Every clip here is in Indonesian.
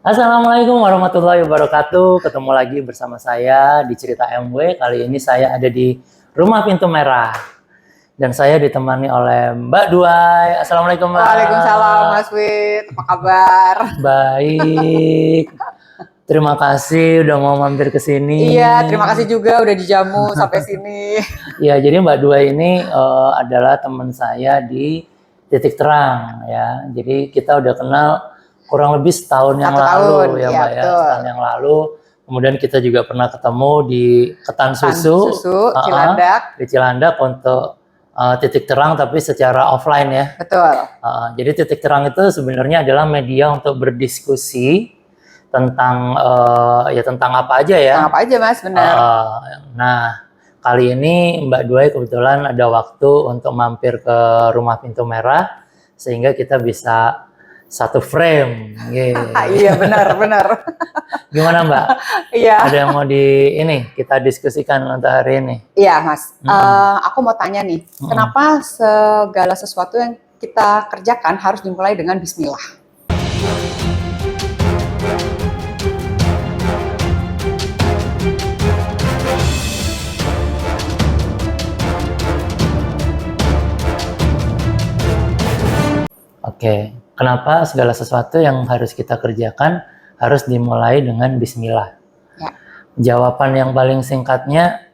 Assalamualaikum warahmatullahi wabarakatuh. Ketemu lagi bersama saya di Cerita MW. Kali ini saya ada di Rumah Pintu Merah. Dan saya ditemani oleh Mbak Duai. Assalamualaikum, Mbak. Waalaikumsalam, Mas Wid. Apa kabar? Baik. Terima kasih udah mau mampir ke sini. Iya, terima kasih juga udah dijamu sampai sini. Iya, jadi Mbak Duai ini adalah teman saya di Titik Terang ya. Jadi kita udah kenal kurang lebih setahun yang lalu ya, Mbak ya. Setahun yang lalu. Kemudian kita juga pernah ketemu di Ketan Susu, Cilandak. Di Cilandak untuk Titik Terang tapi secara offline ya. Betul. Jadi Titik Terang itu sebenarnya adalah media untuk berdiskusi tentang tentang apa aja ya. Tentang apa aja, Mas, benar. Nah, kali ini Mbak Duai kebetulan ada waktu untuk mampir ke Rumah Pintu Merah sehingga kita bisa satu frame. Iya, benar. Gimana, Mbak? Iya. Ada yang mau kita diskusikan untuk hari ini? Iya, Mas. Aku mau tanya nih, kenapa segala sesuatu yang kita kerjakan harus dimulai dengan bismillah? Oke. Kenapa segala sesuatu yang harus kita kerjakan harus dimulai dengan bismillah? Ya. Jawaban yang paling singkatnya,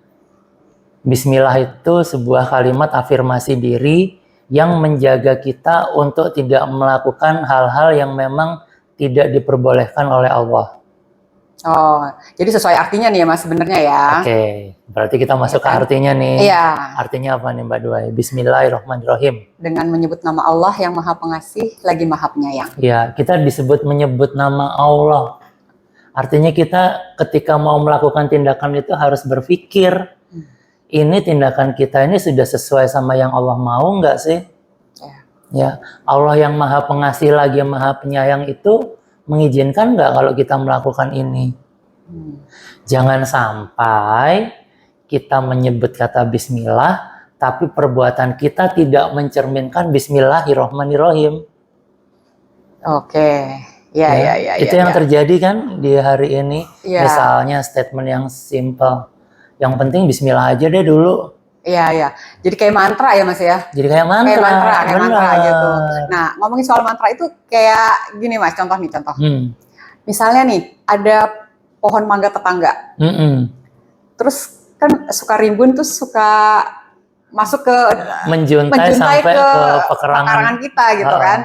bismillah itu sebuah kalimat afirmasi diri yang menjaga kita untuk tidak melakukan hal-hal yang memang tidak diperbolehkan oleh Allah. Oh, jadi sesuai artinya nih ya, Mas, sebenarnya ya. Oke, berarti kita masuk ke artinya nih. Iya. Artinya apa nih, Mbak Duai? Bismillahirrahmanirrahim. Dengan menyebut nama Allah yang Maha Pengasih lagi Maha Penyayang. Ya, kita disebut menyebut nama Allah. Artinya kita ketika mau melakukan tindakan itu harus berpikir, ini tindakan kita ini sudah sesuai sama yang Allah mau nggak sih? Ya, Allah yang Maha Pengasih lagi Maha Penyayang itu mengizinkan nggak kalau kita melakukan ini? Jangan sampai kita menyebut kata bismillah, tapi perbuatan kita tidak mencerminkan bismillahirrahmanirrahim. Oke, ya. Itu yang terjadi kan di hari ini. Ya. Misalnya statement yang simple, yang penting bismillah aja deh dulu. Iya. Jadi kayak mantra ya, Mas ya? Jadi kayak mantra. Kayak mantra gitu. Nah, ngomongin soal mantra itu kayak gini, Mas, contoh. Misalnya nih, ada pohon mangga tetangga. Terus kan suka rimbun, tuh suka masuk ke menjuntai sampai ke pekarangan kita gitu kan.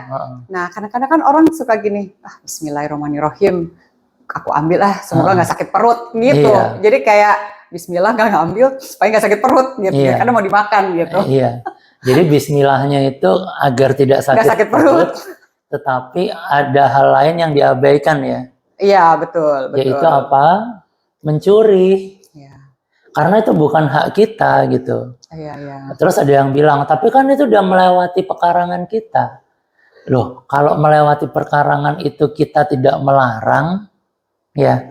Nah, kadang-kadang kan orang suka gini, bismillahirrahmanirrahim, aku ambil semoga nggak sakit perut gitu. Iya. Jadi kayak bismillah nggak ngambil supaya nggak sakit perut gitu, karena mau dimakan gitu. Iya. Jadi bismillahnya itu agar tidak sakit perut, tetapi ada hal lain yang diabaikan ya. Iya, betul. Yaitu apa? Mencuri. Iya. Karena itu bukan hak kita gitu. Iya. Terus ada yang bilang, tapi kan itu udah melewati pekarangan kita. Loh, kalau melewati pekarangan itu kita tidak melarang, ya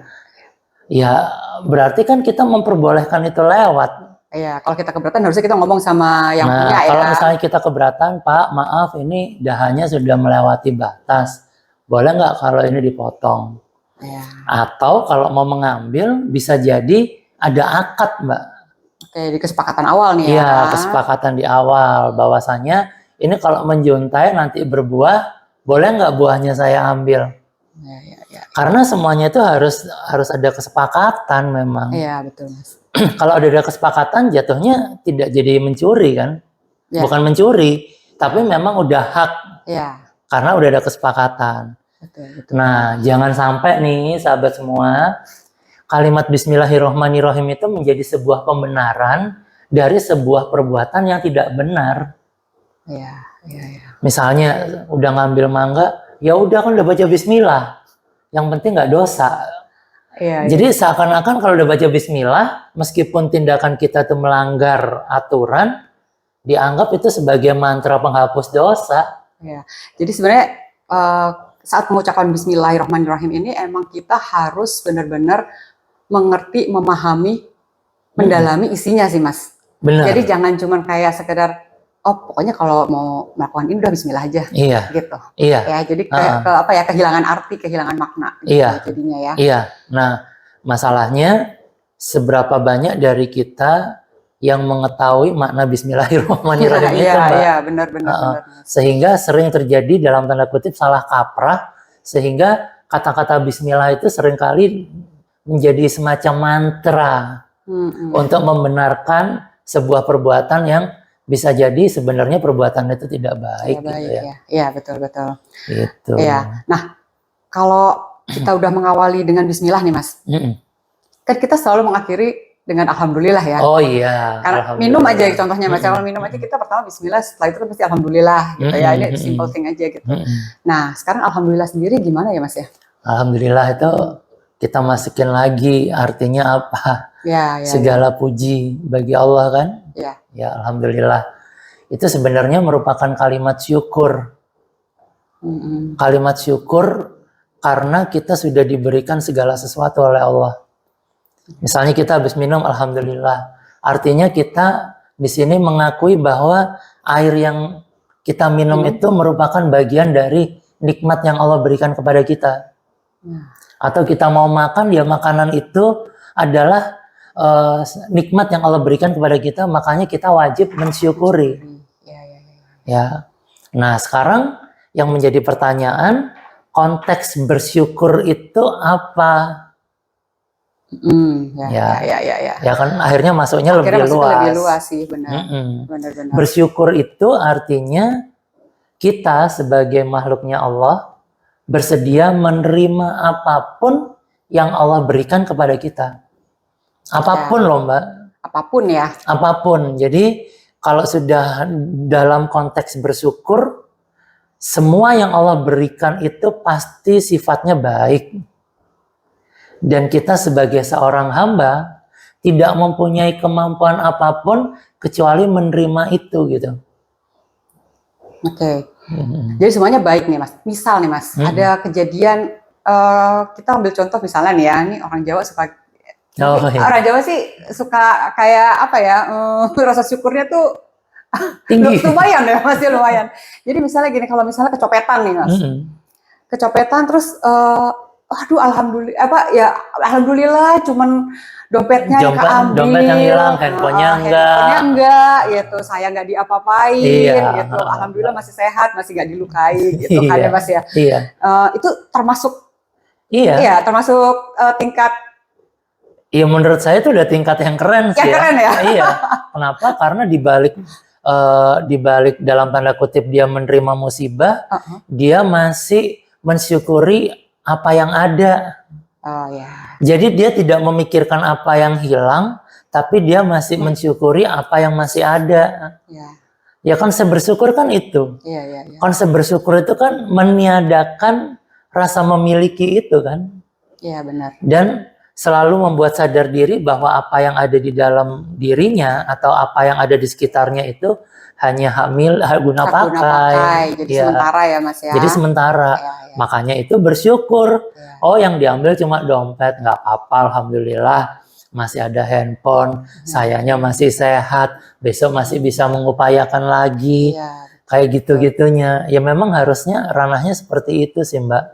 berarti kan kita memperbolehkan itu lewat. Iya, kalau kita keberatan harusnya kita ngomong sama yang punya ya. Kalau misalnya kita keberatan, Pak, maaf ini dahannya sudah melewati batas. Boleh nggak kalau ini dipotong? Iya. Atau kalau mau mengambil bisa jadi ada akad, Mbak. Oke, di kesepakatan awal nih ya. Iya, kesepakatan di awal bahwasanya ini kalau menjuntai nanti berbuah, boleh nggak buahnya saya ambil? Iya. Karena semuanya itu harus ada kesepakatan memang. Iya, betul, Mas. Kalau ada kesepakatan jatuhnya tidak jadi mencuri kan? Ya. Bukan mencuri, tapi memang udah hak. Iya. Karena udah ada kesepakatan. Betul. Nah, jangan sampai nih sahabat semua, kalimat bismillahirrahmanirrahim itu menjadi sebuah pembenaran dari sebuah perbuatan yang tidak benar. Iya. Misalnya udah ngambil mangga, ya udah kan udah baca bismillah. Yang penting nggak dosa. Iya. Jadi seakan-akan kalau udah baca bismillah, meskipun tindakan kita itu melanggar aturan, dianggap itu sebagai mantra penghapus dosa. Iya. Jadi sebenarnya saat mengucapkan bismillahirrahmanirrahim ini emang kita harus benar-benar mengerti, memahami, mendalami isinya sih, Mas. Benar. Jadi jangan cuma kayak sekedar oh pokoknya kalau mau melakukan ini udah Bismillah aja, Iya, gitu. iya, Ya, jadi kayak kehilangan arti, kehilangan makna, gitu iya, jadinya ya. iya. Nah, masalahnya seberapa banyak dari kita yang mengetahui makna Bismillahirrahmanirrahim itu, Iya, Mbak? iya, benar. Sehingga sering terjadi dalam tanda kutip salah kaprah, sehingga kata-kata Bismillah itu seringkali menjadi semacam mantra untuk membenarkan sebuah perbuatan yang bisa jadi sebenarnya perbuatan itu tidak baik, gitu ya. Iya, betul. Gitu. Iya. Nah, kalau kita udah mengawali dengan Bismillah nih, Mas. Kan kita selalu mengakhiri dengan Alhamdulillah ya. Oh iya. Karena minum aja contohnya, Mas. Kalau minum aja kita pertama Bismillah, setelah itu kan pasti Alhamdulillah gitu ya. Ini simple thing aja gitu. Nah, sekarang Alhamdulillah sendiri gimana ya, Mas ya? Alhamdulillah itu kita masukin lagi artinya apa? Segala puji bagi Allah kan? Ya, Alhamdulillah. Itu sebenarnya merupakan kalimat syukur. Kalimat syukur karena kita sudah diberikan segala sesuatu oleh Allah. Misalnya kita habis minum, Alhamdulillah. Artinya kita di sini mengakui bahwa air yang kita minum itu merupakan bagian dari nikmat yang Allah berikan kepada kita. Atau kita mau makan, ya makanan itu adalah nikmat yang Allah berikan kepada kita, makanya kita wajib mensyukuri. Ya. Nah, sekarang yang menjadi pertanyaan, konteks bersyukur itu apa? Ya kan akhirnya masuknya lebih luas. Lebih luas sih, benar. Bersyukur itu artinya kita sebagai makhluknya Allah bersedia menerima apapun yang Allah berikan kepada kita. Apapun loh, Mbak. Apapun ya. Apapun. Jadi kalau sudah dalam konteks bersyukur, semua yang Allah berikan itu pasti sifatnya baik. Dan kita sebagai seorang hamba tidak mempunyai kemampuan apapun kecuali menerima itu gitu. Oke. Jadi semuanya baik nih, Mas. Misal nih, Mas, ada kejadian, kita ambil contoh misalnya nih ya, ini orang Jawa suka orang Jawa sih suka kayak apa ya, rasa syukurnya tuh tinggi. Lumayan ya, masih lumayan. Jadi misalnya gini, kalau misalnya kecopetan nih, Mas. Kecopetan terus aduh alhamdulillah cuman dompetnya keambil, dompet yang hilang, handphonenya enggak gitu, saya nggak diapa-apain gitu, alhamdulillah masih sehat, masih nggak dilukai gitu kan ya, Mas ya. Itu termasuk termasuk tingkat. Iya, menurut saya itu udah tingkat yang keren sih. Keren ya. Iya. Kenapa? Karena dibalik dalam tanda kutip dia menerima musibah, dia masih mensyukuri apa yang ada. Jadi dia tidak memikirkan apa yang hilang, tapi dia masih mensyukuri apa yang masih ada. Ya, konsep bersyukur kan itu. Konsep bersyukur itu kan meniadakan rasa memiliki itu kan. Iya, benar. Dan selalu membuat sadar diri bahwa apa yang ada di dalam dirinya atau apa yang ada di sekitarnya itu hanya guna pakai. Jadi sementara ya, Mas ya. Jadi sementara. Makanya itu bersyukur. Oh, yang diambil cuma dompet, nggak apa-apa, alhamdulillah masih ada handphone, sayanya masih sehat, besok masih bisa mengupayakan lagi. Kayak gitu-gitunya. Ya memang harusnya ranahnya seperti itu sih, Mbak.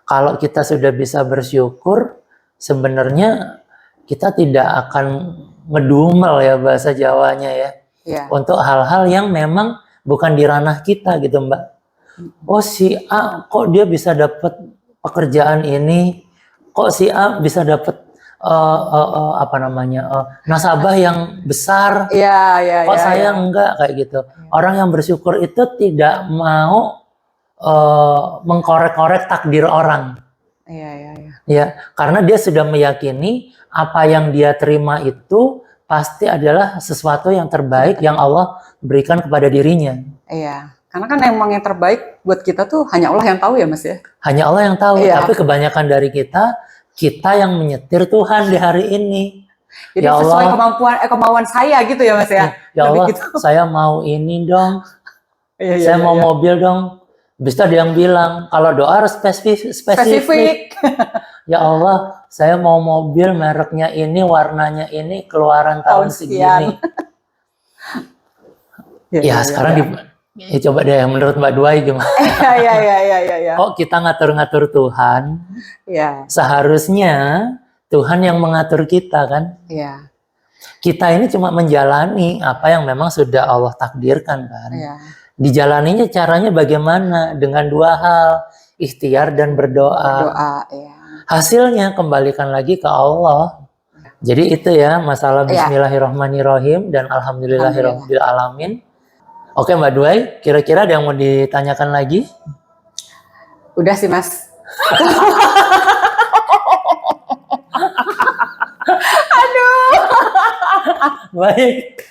Kalau kita sudah bisa bersyukur, sebenarnya kita tidak akan ngedumel ya bahasa Jawanya ya. Untuk hal-hal yang memang bukan di ranah kita gitu, Mbak. Oh, si A kok dia bisa dapat pekerjaan ini, kok si A bisa dapat nasabah yang besar, kok saya enggak, kayak gitu. Orang yang bersyukur itu tidak mau mengkorek-korek takdir orang. Ya, karena dia sudah meyakini apa yang dia terima itu pasti adalah sesuatu yang terbaik yang Allah berikan kepada dirinya. Karena kan emang yang terbaik buat kita tuh hanya Allah yang tahu ya, Mas ya. Hanya Allah yang tahu, tapi kebanyakan dari kita yang menyetir Tuhan di hari ini. Jadi ya sesuai Allah, kemauan saya gitu ya, Mas ya. Ya Allah, gitu. Saya mau ini dong. Saya mau mobil dong. Bisa dia yang bilang, kalau doa harus spesifik. Ya Allah, saya mau mobil mereknya ini, warnanya ini, keluaran tahun segini. Ya, sekarang coba deh menurut Mbak Duai gimana? Ya. Kok kita ngatur-ngatur Tuhan? Ya. Seharusnya Tuhan yang mengatur kita kan? Ya. Kita ini cuma menjalani apa yang memang sudah Allah takdirkan kan? Ya. Dijalaninya caranya bagaimana? Dengan dua hal, ikhtiar dan berdoa. Berdoa, ya. Hasilnya kembalikan lagi ke Allah. Jadi itu ya masalah Bismillahirrahmanirrahim dan Alhamdulillahirabbil alamin. Oke Mbak Duai, kira-kira ada yang mau ditanyakan lagi? Udah sih Mas. Aduh. Baik.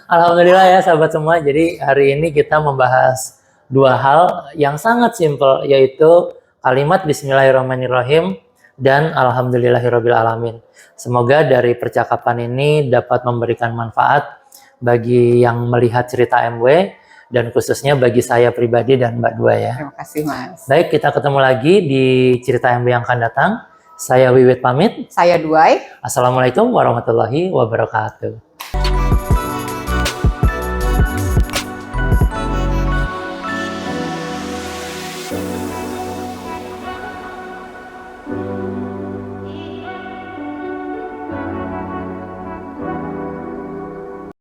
Alhamdulillah ya sahabat semua. Jadi hari ini kita membahas dua hal yang sangat simpel, yaitu kalimat Bismillahirrahmanirrahim dan Alhamdulillahirabbil alamin. Semoga dari percakapan ini dapat memberikan manfaat bagi yang melihat cerita MW dan khususnya bagi saya pribadi dan Mbak Dua ya. Terima kasih Mas. Baik, kita ketemu lagi di cerita MW yang akan datang. Saya Wiwit pamit. Saya Duai. Assalamualaikum warahmatullahi wabarakatuh.